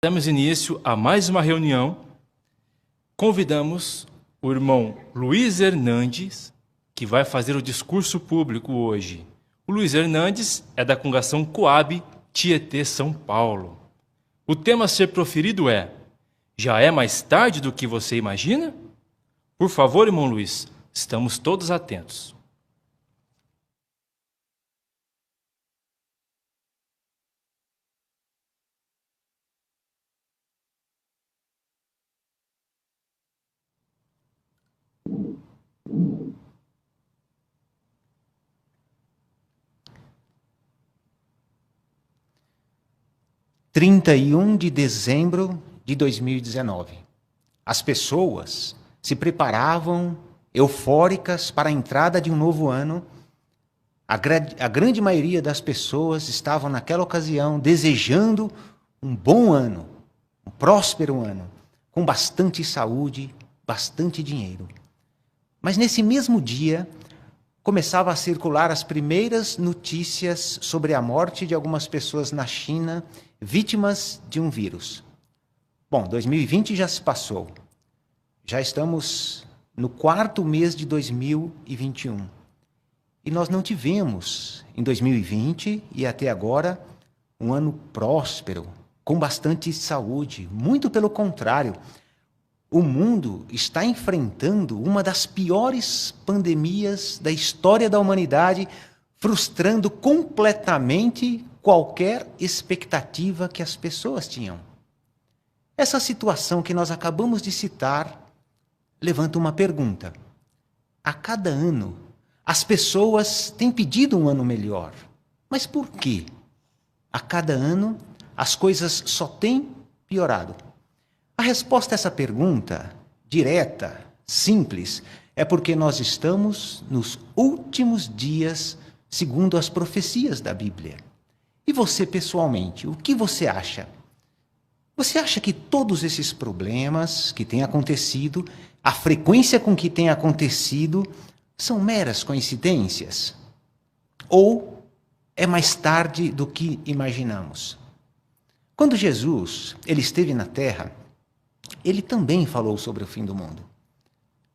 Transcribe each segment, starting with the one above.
Damos início a mais uma reunião. Convidamos o irmão Luiz Hernandes, que vai fazer o discurso público hoje. O Luiz Hernandes é da congregação Coab Tietê, São Paulo. O tema a ser proferido é: já é mais tarde do que você imagina? Por favor, irmão Luiz, estamos todos atentos. De dezembro de 2019. As pessoas se preparavam eufóricas para a entrada de um novo ano. A grande maioria das pessoas estavam naquela ocasião desejando um bom ano, um próspero ano, com bastante saúde, bastante dinheiro. Mas nesse mesmo dia, começava a circular as primeiras notícias sobre a morte de algumas pessoas na China, vítimas de um vírus. Bom, 2020 já se passou. Já estamos no quarto mês de 2021. E nós não tivemos, em 2020 e até agora, um ano próspero, com bastante saúde. Muito pelo contrário. O mundo está enfrentando uma das piores pandemias da história da humanidade, frustrando completamente qualquer expectativa que as pessoas tinham. Essa situação que nós acabamos de citar levanta uma pergunta. A cada ano, as pessoas têm pedido um ano melhor. Mas por quê? A cada ano, as coisas só têm piorado. A resposta a essa pergunta, direta, simples, é porque nós estamos nos últimos dias, segundo as profecias da Bíblia. E você, pessoalmente, o que você acha? Você acha que todos esses problemas que têm acontecido, a frequência com que têm acontecido, são meras coincidências? Ou é mais tarde do que imaginamos? Quando Jesus ele esteve na Terra, ele também falou sobre o fim do mundo.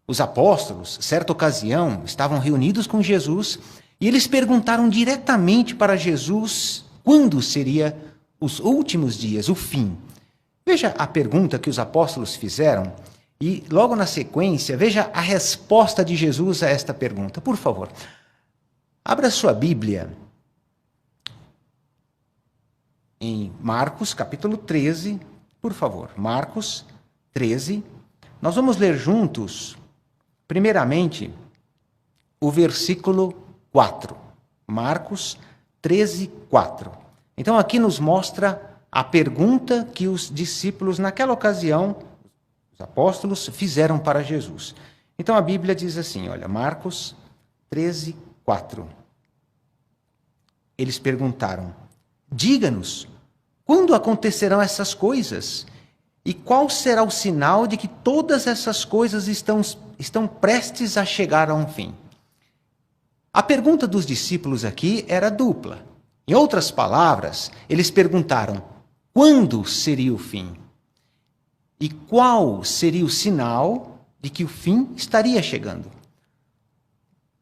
Os apóstolos, certa ocasião, estavam reunidos com Jesus e eles perguntaram diretamente para Jesus quando seria os últimos dias, o fim. Veja a pergunta que os apóstolos fizeram e, logo na sequência, veja a resposta de Jesus a esta pergunta. Por favor, abra sua Bíblia em Marcos, capítulo 13, por favor. Marcos 13. Nós vamos ler juntos, primeiramente, o versículo 4. Marcos 13, 4. Então, aqui nos mostra a pergunta que os discípulos, naquela ocasião, os apóstolos, fizeram para Jesus. Então, a Bíblia diz assim, olha, Marcos 13, 4. Eles perguntaram, diga-nos, quando acontecerão essas coisas? E qual será o sinal de que todas essas coisas estão prestes a chegar a um fim? A pergunta dos discípulos aqui era dupla. Em outras palavras, eles perguntaram, quando seria o fim? E qual seria o sinal de que o fim estaria chegando?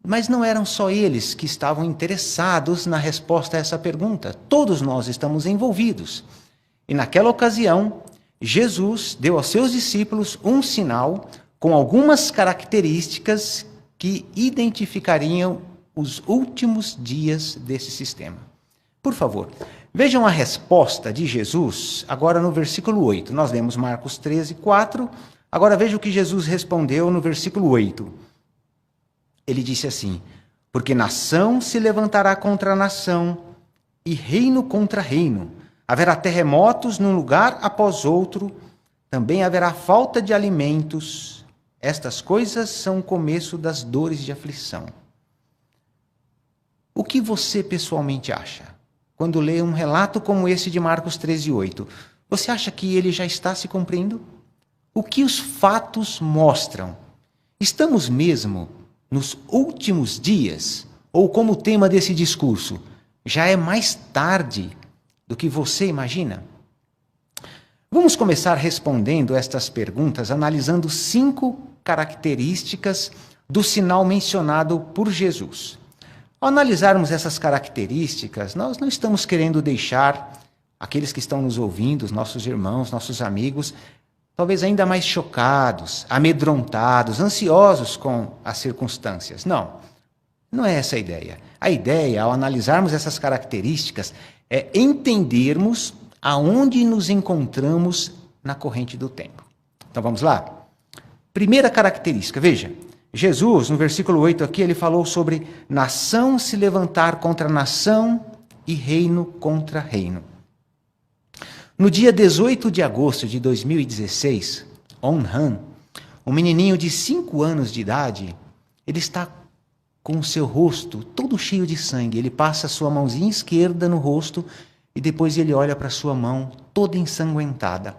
Mas não eram só eles que estavam interessados na resposta a essa pergunta. Todos nós estamos envolvidos. E naquela ocasião, Jesus deu aos seus discípulos um sinal com algumas características que identificariam os últimos dias desse sistema. Por favor, vejam a resposta de Jesus agora no versículo 8. Nós lemos Marcos 13, 4. Agora veja o que Jesus respondeu no versículo 8. Ele disse assim, porque nação se levantará contra nação e reino contra reino. Haverá terremotos num lugar após outro, também haverá falta de alimentos. Estas coisas são o começo das dores de aflição. O que você pessoalmente acha? Quando lê um relato como esse de Marcos 13, 8, você acha que ele já está se cumprindo? O que os fatos mostram? Estamos mesmo nos últimos dias? Ou como tema desse discurso, já é mais tarde do que você imagina? Vamos começar respondendo estas perguntas analisando 5 características do sinal mencionado por Jesus. Ao analisarmos essas características, nós não estamos querendo deixar aqueles que estão nos ouvindo, os nossos irmãos, nossos amigos, talvez ainda mais chocados, amedrontados, ansiosos com as circunstâncias. Não é essa a ideia. A ideia, ao analisarmos essas características, é entendermos aonde nos encontramos na corrente do tempo. Então vamos lá? Primeira característica, veja, Jesus, no versículo 8 aqui, ele falou sobre nação se levantar contra nação e reino contra reino. No dia 18 de agosto de 2016, On-Han, um menininho de 5 anos de idade, ele está com o seu rosto todo cheio de sangue. Ele passa a sua mãozinha esquerda no rosto e depois ele olha para a sua mão toda ensanguentada.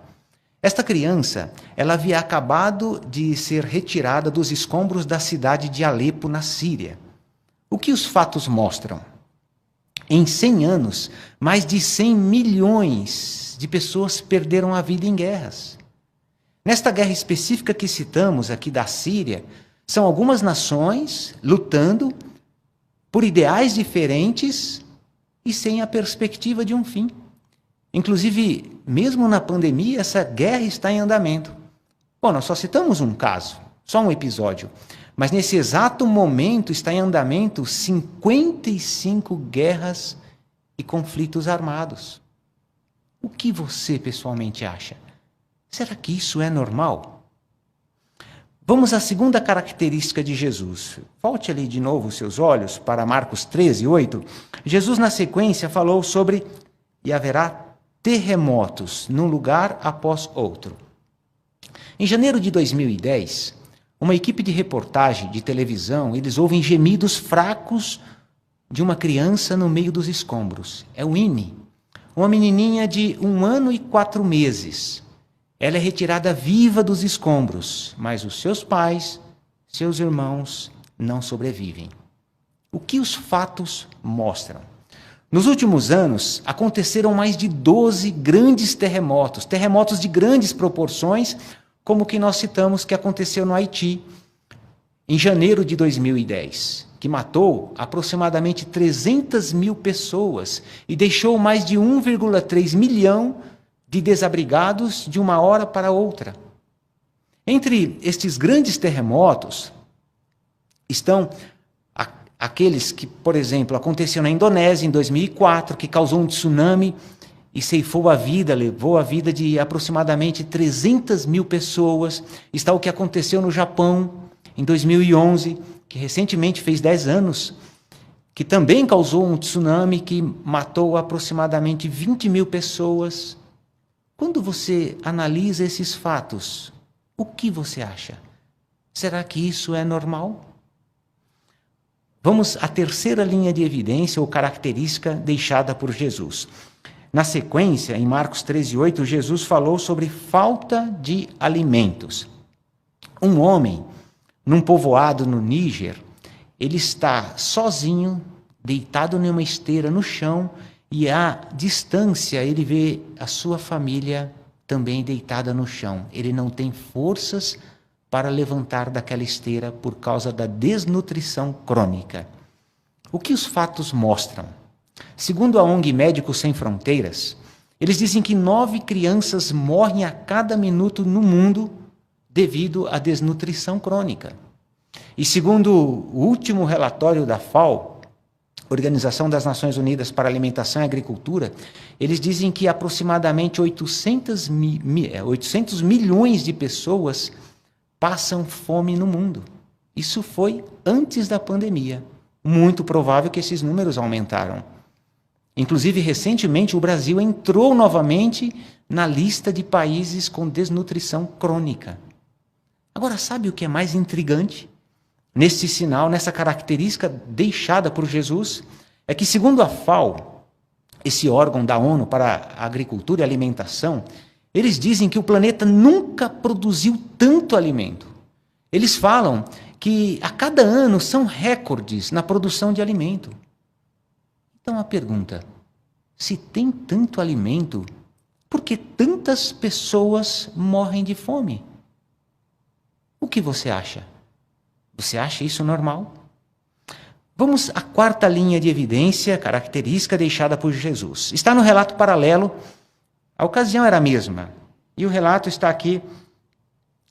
Esta criança, ela havia acabado de ser retirada dos escombros da cidade de Alepo, na Síria. O que os fatos mostram? Em 100 anos, mais de 100 milhões de pessoas perderam a vida em guerras. Nesta guerra específica que citamos aqui da Síria, são algumas nações lutando por ideais diferentes e sem a perspectiva de um fim. Inclusive, mesmo na pandemia, essa guerra está em andamento. Bom, nós só citamos um caso, só um episódio, mas nesse exato momento está em andamento 55 guerras e conflitos armados. O que você pessoalmente acha? Será que isso é normal? Vamos à segunda característica de Jesus. Volte ali de novo os seus olhos para Marcos 13, 8. Jesus, na sequência, falou sobre e haverá terremotos num lugar após outro. Em janeiro de 2010, uma equipe de reportagem de televisão, eles ouvem gemidos fracos de uma criança no meio dos escombros. É Winnie, uma menininha de 1 ano e 4 meses. Ela é retirada viva dos escombros, mas os seus pais, seus irmãos, não sobrevivem. O que os fatos mostram? Nos últimos anos, aconteceram mais de 12 grandes terremotos, terremotos de grandes proporções, como o que nós citamos que aconteceu no Haiti, em janeiro de 2010, que matou aproximadamente 300 mil pessoas e deixou mais de 1,3 milhão de desabrigados de uma hora para outra. Entre estes grandes terremotos estão aqueles que, por exemplo, aconteceu na Indonésia em 2004, que causou um tsunami e ceifou a vida, levou a vida de aproximadamente 300 mil pessoas. Está o que aconteceu no Japão em 2011, que recentemente fez 10 anos, que também causou um tsunami que matou aproximadamente 20 mil pessoas. Quando você analisa esses fatos, o que você acha? Será que isso é normal? Vamos à terceira linha de evidência ou característica deixada por Jesus. Na sequência, em Marcos 13:8, Jesus falou sobre falta de alimentos. Um homem, num povoado no Níger, ele está sozinho, deitado numa esteira no chão, e à distância ele vê a sua família também deitada no chão. Ele não tem forças para levantar daquela esteira por causa da desnutrição crônica. O que os fatos mostram? Segundo a ONG Médicos Sem Fronteiras, eles dizem que 9 crianças morrem a cada minuto no mundo devido à desnutrição crônica. E segundo o último relatório da FAO, Organização das Nações Unidas para a Alimentação e Agricultura, eles dizem que aproximadamente 800 milhões de pessoas passam fome no mundo. Isso foi antes da pandemia. Muito provável que esses números aumentaram. Inclusive, recentemente, o Brasil entrou novamente na lista de países com desnutrição crônica. Agora, sabe o que é mais intrigante? Nesse sinal, nessa característica deixada por Jesus, é que, segundo a FAO, esse órgão da ONU para a Agricultura e Alimentação, eles dizem que o planeta nunca produziu tanto alimento. Eles falam que a cada ano são recordes na produção de alimento. Então a pergunta, se tem tanto alimento, Por que tantas pessoas morrem de fome? O que você acha? Você acha isso normal? Vamos à quarta linha de evidência característica deixada por Jesus. Está no relato paralelo, a ocasião era a mesma. E o relato está aqui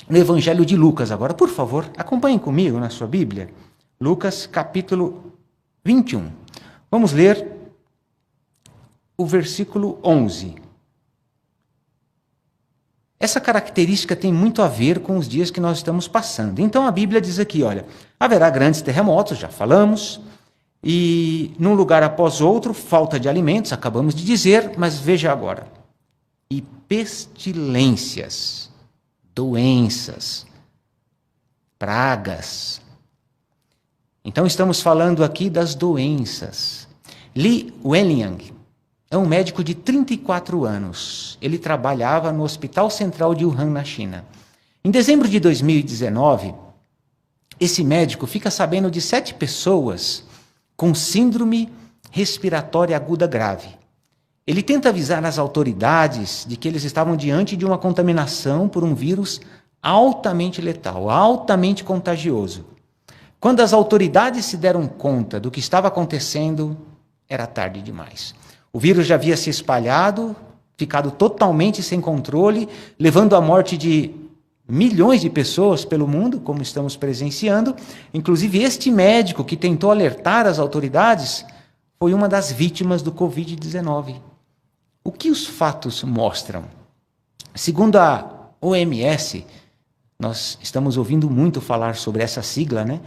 no Evangelho de Lucas. Agora, por favor, acompanhem comigo na sua Bíblia. Lucas, capítulo 21. Vamos ler o versículo 11. Essa característica tem muito a ver com os dias que nós estamos passando. Então a Bíblia diz aqui, olha, haverá grandes terremotos, já falamos, e num lugar após outro, falta de alimentos, acabamos de dizer, mas veja agora. E pestilências, doenças, pragas. Então estamos falando aqui das doenças. Li Wenliang é um médico de 34 anos. Ele trabalhava no Hospital Central de Wuhan, na China. Em dezembro de 2019, esse médico fica sabendo de 7 pessoas com síndrome respiratória aguda grave. Ele tenta avisar as autoridades de que eles estavam diante de uma contaminação por um vírus altamente letal, altamente contagioso. Quando as autoridades se deram conta do que estava acontecendo, era tarde demais. O vírus já havia se espalhado, ficado totalmente sem controle, levando à morte de milhões de pessoas pelo mundo, como estamos presenciando. Inclusive, este médico que tentou alertar as autoridades foi uma das vítimas do Covid-19. O que os fatos mostram? Segundo a OMS, nós estamos ouvindo muito falar sobre essa sigla, né?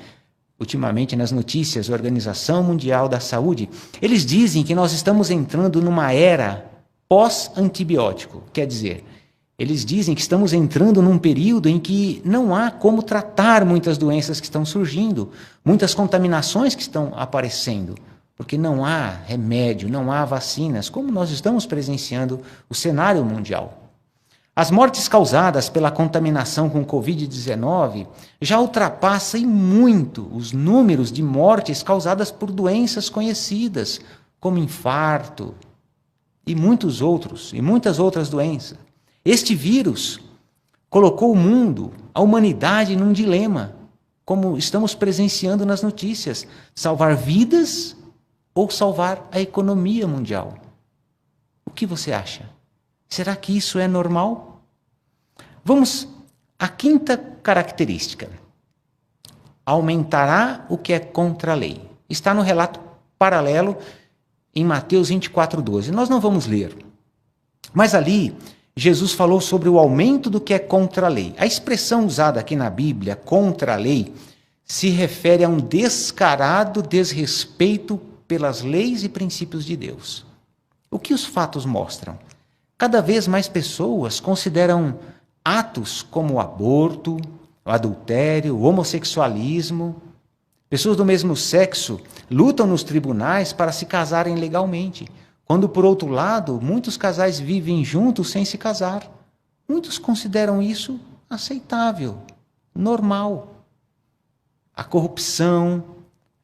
Ultimamente nas notícias, Organização Mundial da Saúde, eles dizem que nós estamos entrando numa era pós-antibiótico. Quer dizer, eles dizem que estamos entrando num período em que não há como tratar muitas doenças que estão surgindo, muitas contaminações que estão aparecendo, porque não há remédio, não há vacinas, como nós estamos presenciando o cenário mundial. As mortes causadas pela contaminação com Covid-19 já ultrapassam em muito os números de mortes causadas por doenças conhecidas, como infarto e muitas outras doenças. Este vírus colocou o mundo, a humanidade, num dilema, como estamos presenciando nas notícias: salvar vidas ou salvar a economia mundial. O que você acha? Será que isso é normal? Vamos à quinta característica. Aumentará o que é contra a lei. Está no relato paralelo em Mateus 24:12. Nós não vamos ler. Mas ali, Jesus falou sobre o aumento do que é contra a lei. A expressão usada aqui na Bíblia, contra a lei, se refere a um descarado desrespeito pelas leis e princípios de Deus. O que os fatos mostram? Cada vez mais pessoas consideram atos como o aborto, o adultério, o homossexualismo. Pessoas do mesmo sexo lutam nos tribunais para se casarem legalmente, quando, por outro lado, muitos casais vivem juntos sem se casar. Muitos consideram isso aceitável, normal. A corrupção,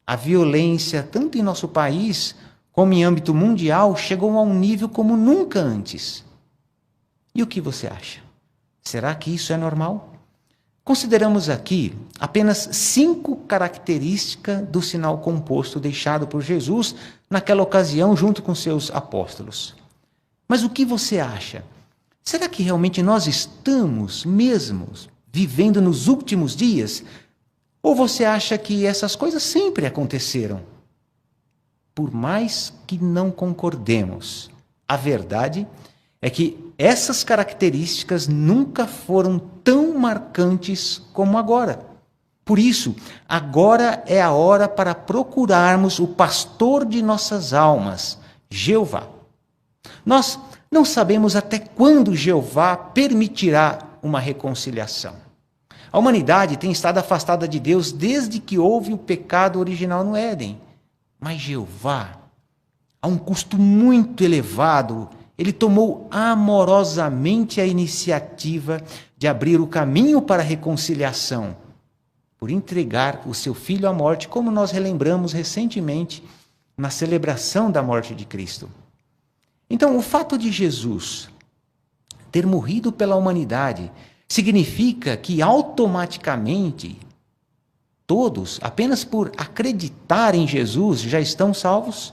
a violência, tanto em nosso país como em âmbito mundial, chegou a um nível como nunca antes. E o que você acha? Será que isso é normal? Consideramos aqui apenas 5 características do sinal composto deixado por Jesus naquela ocasião junto com seus apóstolos. Mas o que você acha? Será que realmente nós estamos mesmo vivendo nos últimos dias? Ou você acha que essas coisas sempre aconteceram? Por mais que não concordemos, a verdade é que essas características nunca foram tão marcantes como agora. Por isso, agora é a hora para procurarmos o pastor de nossas almas, Jeová. Nós não sabemos até quando Jeová permitirá uma reconciliação. A humanidade tem estado afastada de Deus desde que houve o pecado original no Éden. Mas Jeová, a um custo muito elevado, ele tomou amorosamente a iniciativa de abrir o caminho para a reconciliação, por entregar o seu Filho à morte, como nós relembramos recentemente na celebração da morte de Cristo. Então, o fato de Jesus ter morrido pela humanidade, significa que automaticamente todos, apenas por acreditar em Jesus, já estão salvos?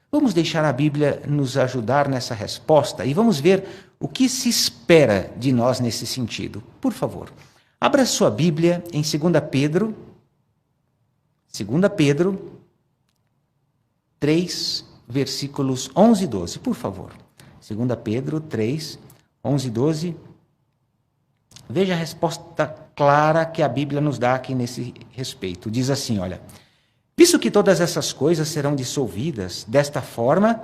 Vamos deixar a Bíblia nos ajudar nessa resposta e vamos ver o que se espera de nós nesse sentido. Por favor, abra sua Bíblia em 2 Pedro, 2 Pedro 3, versículos 11 e 12, por favor. 2 Pedro 3, 11 e 12. Veja a resposta clara que a Bíblia nos dá aqui nesse respeito. Diz assim, olha: visto que todas essas coisas serão dissolvidas, desta forma,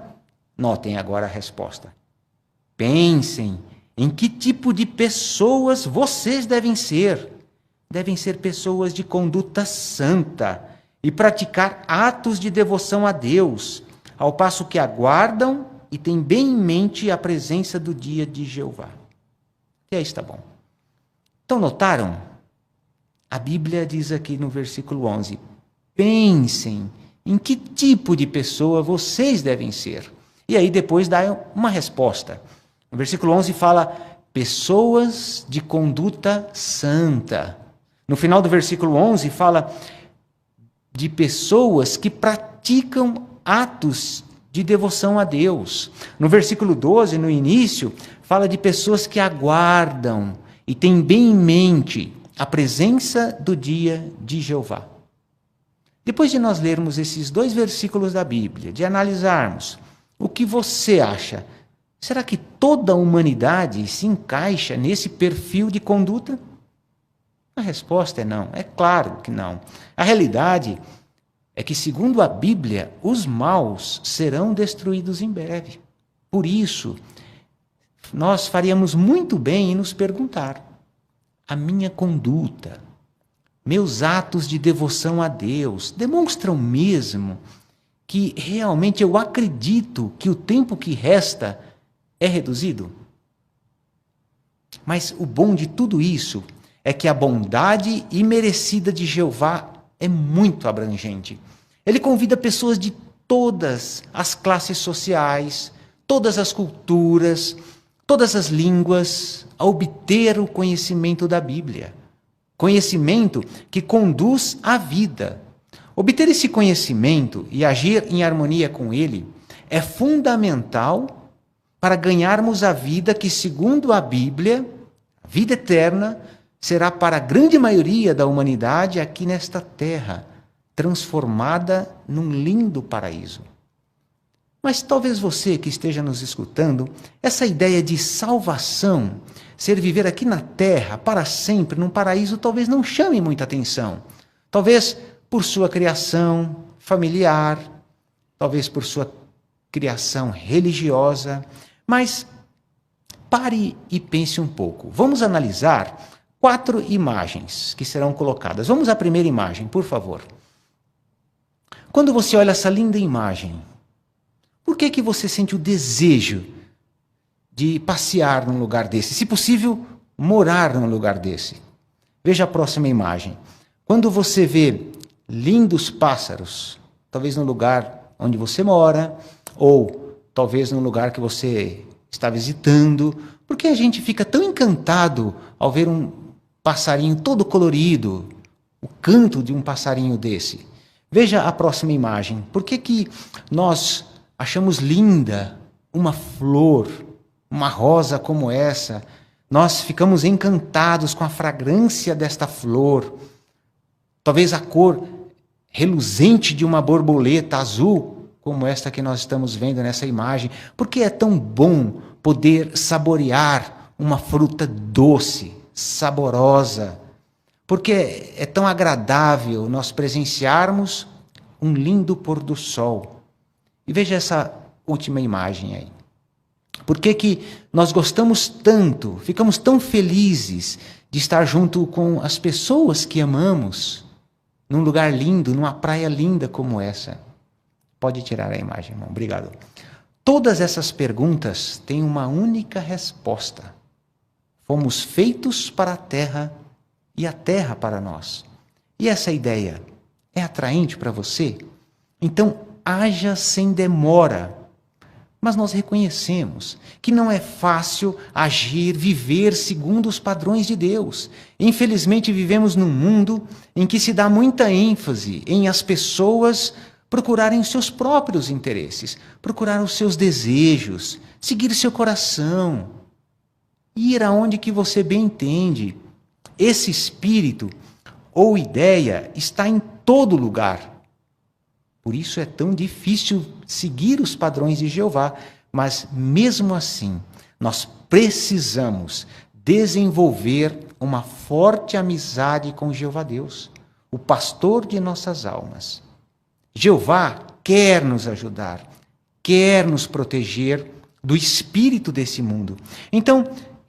notem agora a resposta. Pensem em que tipo de pessoas vocês devem ser. Devem ser pessoas de conduta santa e praticar atos de devoção a Deus, ao passo que aguardam e têm bem em mente a presença do dia de Jeová. E aí está bom. Então, notaram? A Bíblia diz aqui no versículo 11, pensem em que tipo de pessoa vocês devem ser. E aí depois dá uma resposta. No versículo 11 fala, pessoas de conduta santa. No final do versículo 11 fala de pessoas que praticam atos de devoção a Deus. No versículo 12, no início, fala de pessoas que aguardam e têm bem em mente a presença do dia de Jeová. Depois de nós lermos esses 2 versículos da Bíblia, de analisarmos, o que você acha? Será que toda a humanidade se encaixa nesse perfil de conduta? A resposta é não, é claro que não. A realidade é que, segundo a Bíblia, os maus serão destruídos em breve. Por isso, nós faríamos muito bem em nos perguntar, a minha conduta, meus atos de devoção a Deus, demonstram mesmo que realmente eu acredito que o tempo que resta é reduzido? Mas o bom de tudo isso é que a bondade imerecida de Jeová é muito abrangente. Ele convida pessoas de todas as classes sociais, todas as culturas, todas as línguas, a obter o conhecimento da Bíblia. Conhecimento que conduz à vida. Obter esse conhecimento e agir em harmonia com ele é fundamental para ganharmos a vida que, segundo a Bíblia, a vida eterna, será para a grande maioria da humanidade aqui nesta terra, transformada num lindo paraíso. Mas talvez você que esteja nos escutando, essa ideia de salvação, ser viver aqui na terra para sempre, num paraíso, talvez não chame muita atenção. Talvez por sua criação familiar, talvez por sua criação religiosa, mas pare e pense um pouco. Vamos analisar 4 imagens que serão colocadas. Vamos à primeira imagem, por favor. Quando você olha essa linda imagem, por que você sente o desejo de passear num lugar desse? Se possível, morar num lugar desse. Veja a próxima imagem. Quando você vê lindos pássaros, talvez no lugar onde você mora, ou talvez no lugar que você está visitando, por que a gente fica tão encantado ao ver um passarinho todo colorido, o canto de um passarinho desse? Veja a próxima imagem. Por que nós achamos linda uma flor, uma rosa como essa? Nós ficamos encantados com a fragrância desta flor. Talvez a cor reluzente de uma borboleta azul, como esta que nós estamos vendo nessa imagem. Por que é tão bom poder saborear uma fruta doce, saborosa? Porque é tão agradável nós presenciarmos um lindo pôr do sol. E veja essa última imagem aí. Por que nós gostamos tanto, ficamos tão felizes de estar junto com as pessoas que amamos, num lugar lindo, numa praia linda como essa? Pode tirar a imagem, irmão. Obrigado. Todas essas perguntas têm uma única resposta. Fomos feitos para a terra e a terra para nós. E essa ideia é atraente para você? Então, haja sem demora. Mas nós reconhecemos que não é fácil agir, viver segundo os padrões de Deus. Infelizmente, vivemos num mundo em que se dá muita ênfase em as pessoas procurarem os seus próprios interesses, procurar os seus desejos, seguir seu coração, ir aonde que você bem entende. Esse espírito ou ideia está em todo lugar. Por isso é tão difícil seguir os padrões de Jeová, mas mesmo assim, nós precisamos desenvolver uma forte amizade com Jeová Deus, o pastor de nossas almas. Jeová quer nos ajudar, quer nos proteger do espírito desse mundo. Então,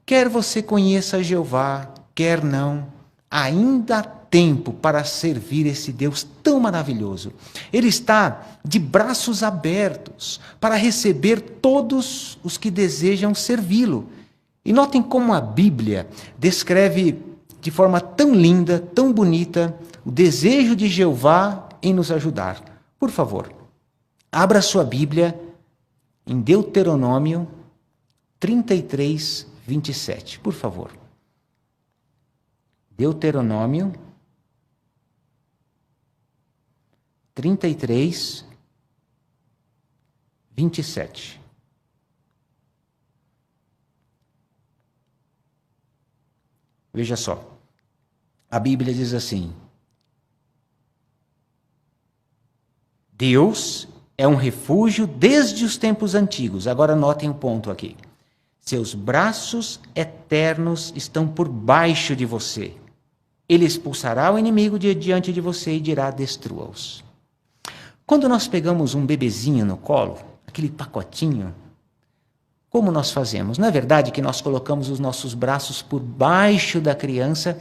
quer você conheça Jeová, quer não, ainda há tempo para servir esse Deus tão maravilhoso. Ele está de braços abertos para receber todos os que desejam servi-lo. E notem como a Bíblia descreve de forma tão linda, tão bonita, o desejo de Jeová em nos ajudar. Por favor, abra sua Bíblia em Deuteronômio 33, 27. Por favor. Deuteronômio 33, 27. Veja só. A Bíblia diz assim: Deus é um refúgio desde os tempos antigos. Agora notem o ponto aqui. Seus braços eternos estão por baixo de você. Ele expulsará o inimigo de diante de você e dirá: destrua-os. Quando nós pegamos um bebezinho no colo, aquele pacotinho, como nós fazemos? Não é verdade que nós colocamos os nossos braços por baixo da criança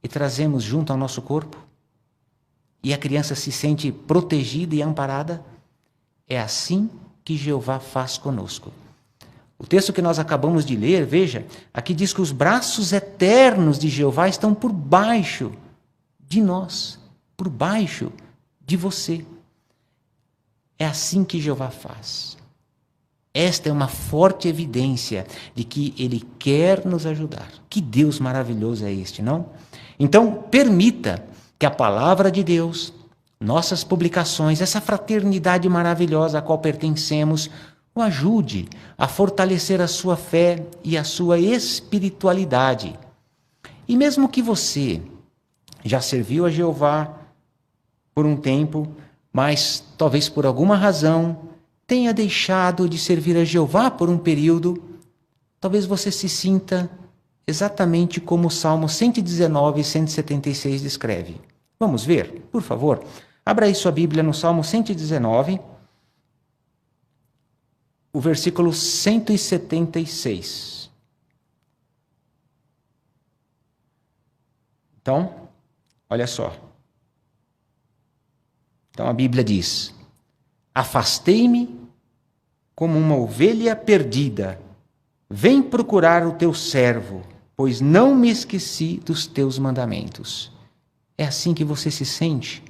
e trazemos junto ao nosso corpo? E a criança se sente protegida e amparada? É assim que Jeová faz conosco. O texto que nós acabamos de ler, veja, aqui diz que os braços eternos de Jeová estão por baixo de nós, por baixo de você. É assim que Jeová faz. Esta é uma forte evidência de que Ele quer nos ajudar. Que Deus maravilhoso é este, não? Então, permita que a palavra de Deus, nossas publicações, essa fraternidade maravilhosa a qual pertencemos, o ajude a fortalecer a sua fé e a sua espiritualidade. E mesmo que você já serviu a Jeová por um tempo, mas talvez por alguma razão tenha deixado de servir a Jeová por um período, talvez você se sinta exatamente como o Salmo 119 e 176 descreve. Vamos ver, por favor? Abra aí sua Bíblia no Salmo 119, o versículo 176. Então, olha só. Então a Bíblia diz: afastei-me como uma ovelha perdida. Vem procurar o teu servo, pois não me esqueci dos teus mandamentos. É assim que você se sente?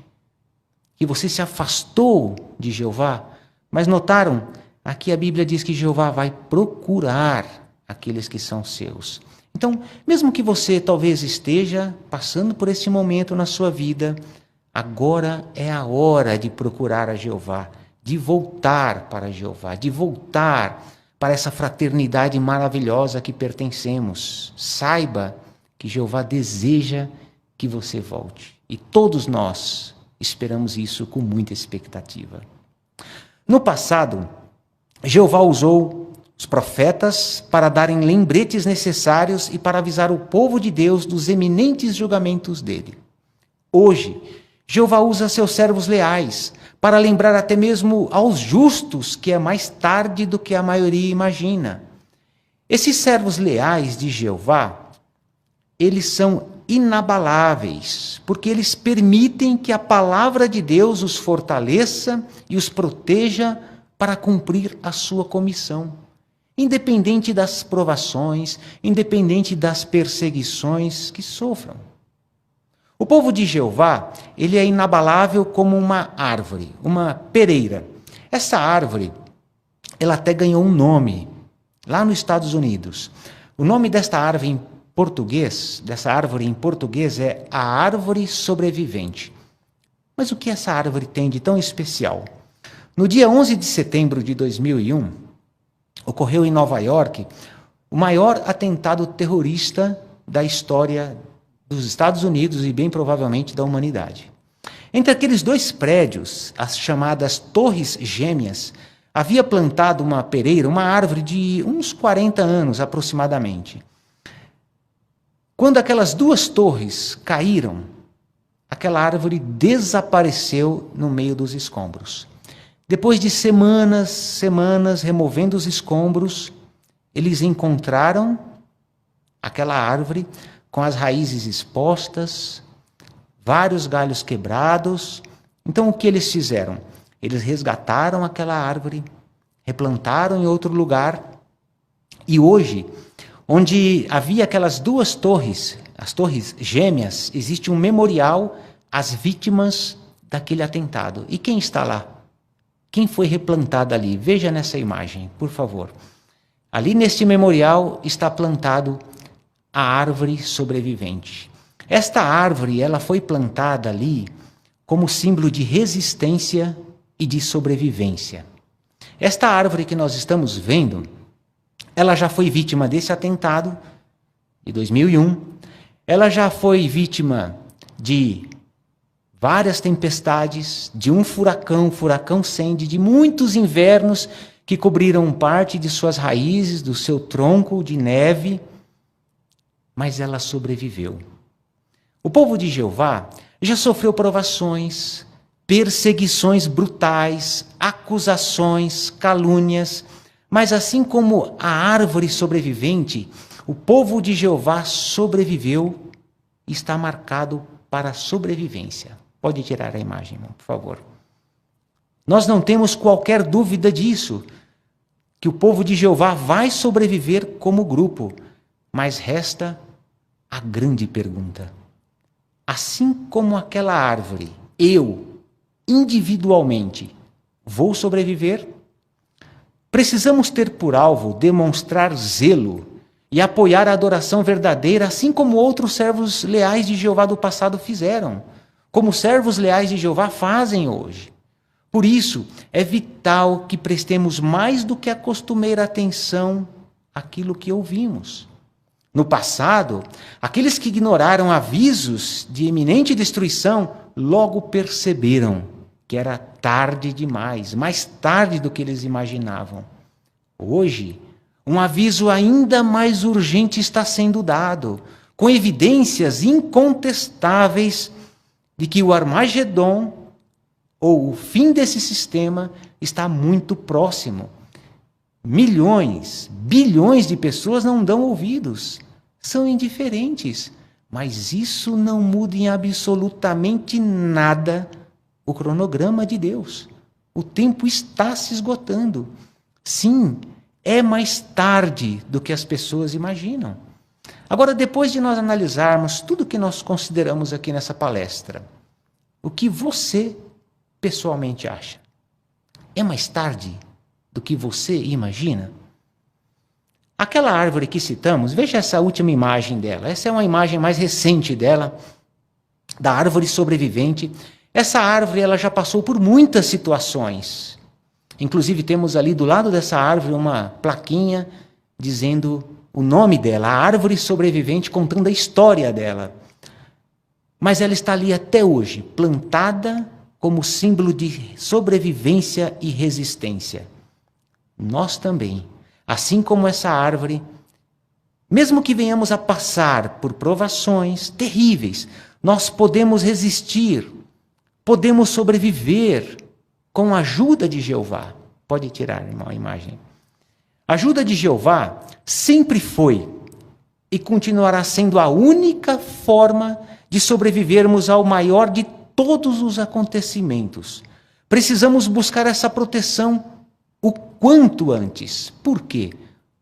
Que você se afastou de Jeová? Mas notaram? Aqui a Bíblia diz que Jeová vai procurar aqueles que são seus. Então, mesmo que você talvez esteja passando por esse momento na sua vida, agora é a hora de procurar a Jeová, de voltar para Jeová, de voltar para essa fraternidade maravilhosa que pertencemos. Saiba que Jeová deseja que você volte. E todos nós esperamos isso com muita expectativa. No passado, Jeová usou os profetas para darem lembretes necessários e para avisar o povo de Deus dos eminentes julgamentos dele. Hoje, Jeová usa seus servos leais para lembrar até mesmo aos justos que é mais tarde do que a maioria imagina. Esses servos leais de Jeová, eles são inabaláveis, porque eles permitem que a palavra de Deus os fortaleça e os proteja para cumprir a sua comissão, independente das provações, independente das perseguições que sofram. O povo de Jeová, ele é inabalável como uma árvore, uma pereira. Essa árvore, ela até ganhou um nome lá nos Estados Unidos. O nome desta árvore em português, é a árvore sobrevivente. Mas o que essa árvore tem de tão especial? No dia 11 de setembro de 2001, ocorreu em Nova York o maior atentado terrorista da história dos Estados Unidos e bem provavelmente da humanidade. Entre aqueles dois prédios, as chamadas Torres Gêmeas, havia plantado uma pereira, uma árvore de uns 40 anos aproximadamente. Quando aquelas duas torres caíram, aquela árvore desapareceu no meio dos escombros. Depois de semanas removendo os escombros, eles encontraram aquela árvore com as raízes expostas, vários galhos quebrados. Então, o que eles fizeram? Eles resgataram aquela árvore, replantaram em outro lugar, e hoje, onde havia aquelas duas torres, as Torres Gêmeas, existe um memorial às vítimas daquele atentado. E quem está lá? Quem foi replantado ali? Veja nessa imagem, por favor. Ali neste memorial está plantado a árvore sobrevivente. Esta árvore, ela foi plantada ali como símbolo de resistência e de sobrevivência. Esta árvore que nós estamos vendo, ela já foi vítima desse atentado de 2001. Ela já foi vítima de várias tempestades, de um furacão Sandy, de muitos invernos que cobriram parte de suas raízes, do seu tronco de neve, mas ela sobreviveu. O povo de Jeová já sofreu provações, perseguições brutais, acusações, calúnias, mas assim como a árvore sobrevivente, o povo de Jeová sobreviveu e está marcado para a sobrevivência. Pode tirar a imagem, por favor. Nós não temos qualquer dúvida disso, que o povo de Jeová vai sobreviver como grupo, mas resta a grande pergunta. Assim como aquela árvore, eu, individualmente, vou sobreviver? Precisamos ter por alvo demonstrar zelo e apoiar a adoração verdadeira, assim como outros servos leais de Jeová do passado fizeram, como servos leais de Jeová fazem hoje. Por isso, é vital que prestemos mais do que a costumeira atenção àquilo que ouvimos. No passado, aqueles que ignoraram avisos de iminente destruição logo perceberam que era tarde demais, mais tarde do que eles imaginavam. Hoje, um aviso ainda mais urgente está sendo dado, com evidências incontestáveis de que o Armagedon, ou o fim desse sistema, está muito próximo. Milhões, bilhões de pessoas não dão ouvidos, são indiferentes, mas isso não muda em absolutamente nada o cronograma de Deus. O tempo está se esgotando. Sim, é mais tarde do que as pessoas imaginam. Agora, depois de nós analisarmos tudo que nós consideramos aqui nessa palestra, o que você pessoalmente acha? É mais tarde do que você imagina? Aquela árvore que citamos, veja essa última imagem dela. Essa é uma imagem mais recente dela, da árvore sobrevivente. Essa árvore ela já passou por muitas situações. Inclusive temos ali do lado dessa árvore uma plaquinha dizendo o nome dela, a árvore sobrevivente, contando a história dela. Mas ela está ali até hoje, plantada como símbolo de sobrevivência e resistência. Nós também, assim como essa árvore, mesmo que venhamos a passar por provações terríveis, nós podemos resistir, podemos sobreviver com a ajuda de Jeová. Pode tirar, irmão, a imagem. A ajuda de Jeová sempre foi e continuará sendo a única forma de sobrevivermos ao maior de todos os acontecimentos. Precisamos buscar essa proteção o quanto antes. Por quê?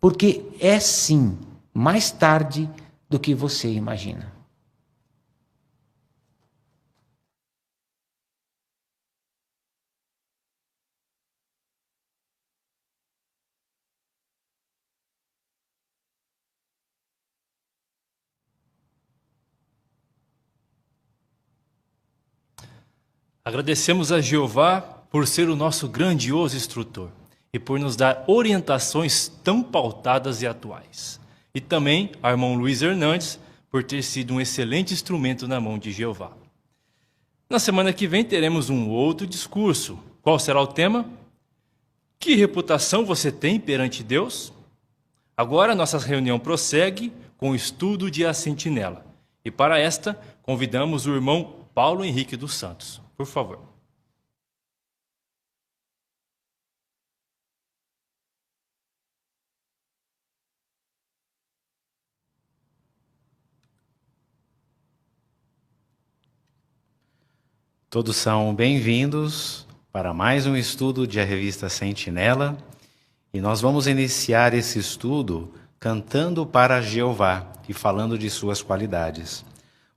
Porque é sim mais tarde do que você imagina. Agradecemos a Jeová por ser o nosso grandioso instrutor e por nos dar orientações tão pautadas e atuais. E também ao irmão Luiz Hernandes por ter sido um excelente instrumento na mão de Jeová. Na semana que vem teremos um outro discurso. Qual será o tema? Que reputação você tem perante Deus? Agora nossa reunião prossegue com o estudo de A Sentinela. E para esta, convidamos o irmão Paulo Henrique dos Santos. Por favor. Todos são bem-vindos para mais um estudo de A Revista Sentinela. E nós vamos iniciar esse estudo cantando para Jeová e falando de suas qualidades.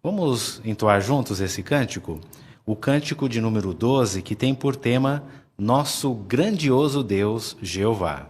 Vamos entoar juntos esse cântico? O cântico de número 12, que tem por tema Nosso Grandioso Deus Jeová.